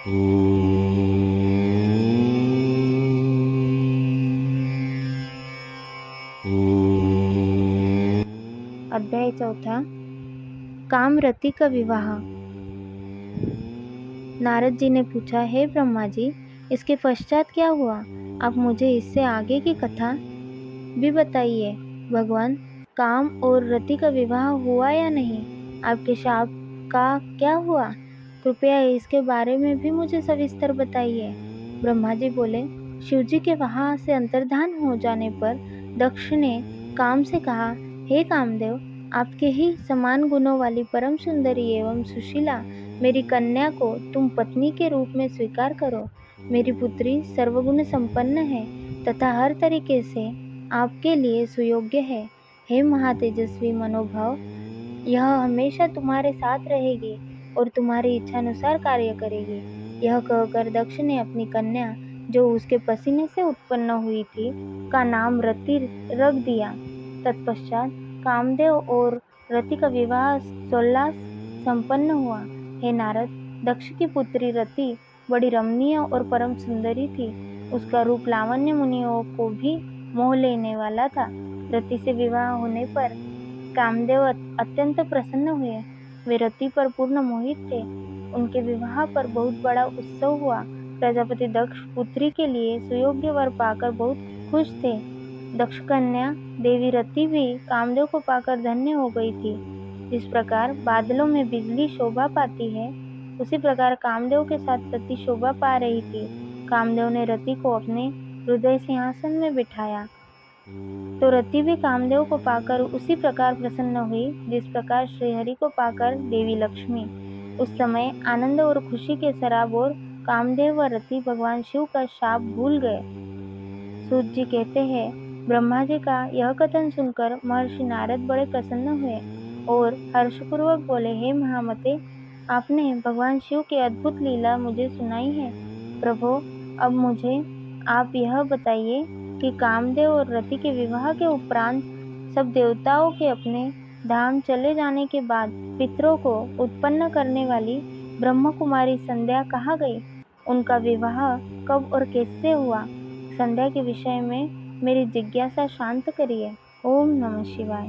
अध्याय 4 कामरति का विवाह। नारद जी ने पूछा, हे ब्रह्मा जी, इसके पश्चात क्या हुआ? आप मुझे इससे आगे की कथा भी बताइए। भगवान, काम और रति का विवाह हुआ या नहीं? आपके शाप का क्या हुआ? कृपया इसके बारे में भी मुझे सविस्तर बताइए। ब्रह्मा जी बोले, शिवजी के वहां से अंतर्धान हो जाने पर दक्ष ने काम से कहा, हे कामदेव, आपके ही समान गुणों वाली परम सुंदरी एवं सुशीला मेरी कन्या को तुम पत्नी के रूप में स्वीकार करो। मेरी पुत्री सर्वगुण संपन्न है तथा हर तरीके से आपके लिए सुयोग्य है। हे महातेजस्वी मनोभाव, यह हमेशा तुम्हारे साथ रहेगी और तुम्हारी इच्छानुसार कार्य करेगी। यह कहकर दक्ष ने अपनी कन्या, जो उसके पसीने से उत्पन्न हुई थी, का नाम रति रख दिया। तत्पश्चात कामदेव और रति का विवाह सोल्लास संपन्न हुआ। हे नारद, दक्ष की पुत्री रति बड़ी रमणीय और परम सुंदरी थी। उसका रूप लावण्य मुनियों को भी मोह लेने वाला था। रति से विवाह होने पर कामदेव अत्यंत प्रसन्न हुए। वे रति पर पूर्ण मोहित थे। उनके विवाह पर बहुत बड़ा उत्सव हुआ। प्रजापति दक्ष पुत्री के लिए सुयोग्य वर पाकर बहुत खुश थे। दक्ष कन्या देवी रति भी कामदेव को पाकर धन्य हो गई थी। जिस प्रकार बादलों में बिजली शोभा पाती है, उसी प्रकार कामदेव के साथ रति शोभा पा रही थी। कामदेव ने रति को अपने हृदय सिंहासन में बिठाया तो रति भी कामदेव को पाकर उसी प्रकार प्रसन्न हुई जिस प्रकार श्रीहरि को पाकर देवी लक्ष्मी। उस समय आनंद और खुशी के सराबोर कामदेव व रति भगवान शिव का शाप भूल गए। सूत जी कहते हैं, ब्रह्मा जी का यह कथन सुनकर महर्षि नारद बड़े प्रसन्न हुए और हर्षपूर्वक बोले, हे महामते, आपने भगवान शिव की अद्भुत लीला मुझे सुनाई है। प्रभो, अब मुझे आप यह बताइए कि कामदेव और रति के विवाह के उपरांत सब देवताओं के अपने धाम चले जाने के बाद पितरों को उत्पन्न करने वाली ब्रह्म कुमारी संध्या कहाँ गई? उनका विवाह कब और कैसे हुआ? संध्या के विषय में मेरी जिज्ञासा शांत करिए। ओम नमः शिवाय।